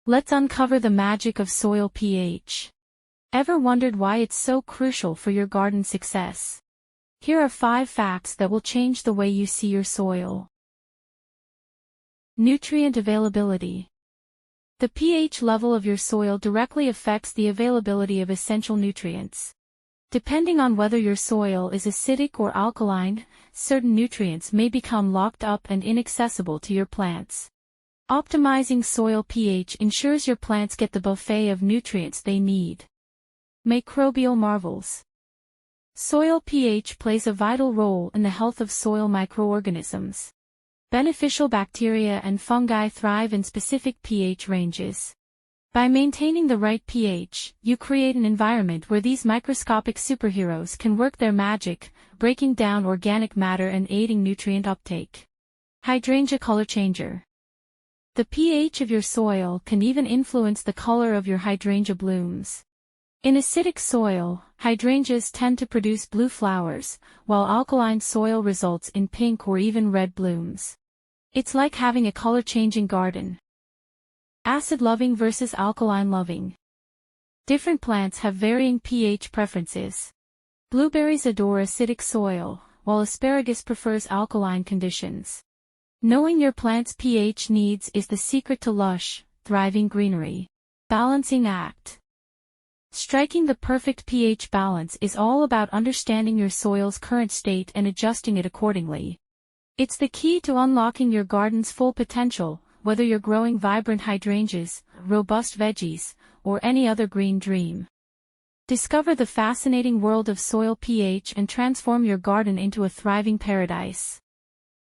Let's uncover the magic of soil pH. Ever wondered why it's so crucial for your garden success? Here are 5 facts that will change the way you see your soil. Nutrient availability. The pH level of your soil directly affects the availability of essential nutrients. Depending on whether your soil is acidic or alkaline, certain nutrients may become locked up and inaccessible to your plants. Optimizing soil pH ensures your plants get the buffet of nutrients they need. Microbial marvels. Soil pH plays a vital role in the health of soil microorganisms. Beneficial bacteria and fungi thrive in specific pH ranges. By maintaining the right pH, you create an environment where these microscopic superheroes can work their magic, breaking down organic matter and aiding nutrient uptake. Hydrangea color changer. The pH of your soil can even influence the color of your hydrangea blooms. In acidic soil, hydrangeas tend to produce blue flowers, while alkaline soil results in pink or even red blooms. It's like having a color-changing garden. Acid-loving versus alkaline-loving. Different plants have varying pH preferences. Blueberries adore acidic soil, while asparagus prefers alkaline conditions. Knowing your plant's pH needs is the secret to lush, thriving greenery. Balancing act. Striking the perfect pH balance is all about understanding your soil's current state and adjusting it accordingly. It's the key to unlocking your garden's full potential, whether you're growing vibrant hydrangeas, robust veggies, or any other green dream. Discover the fascinating world of soil pH and transform your garden into a thriving paradise.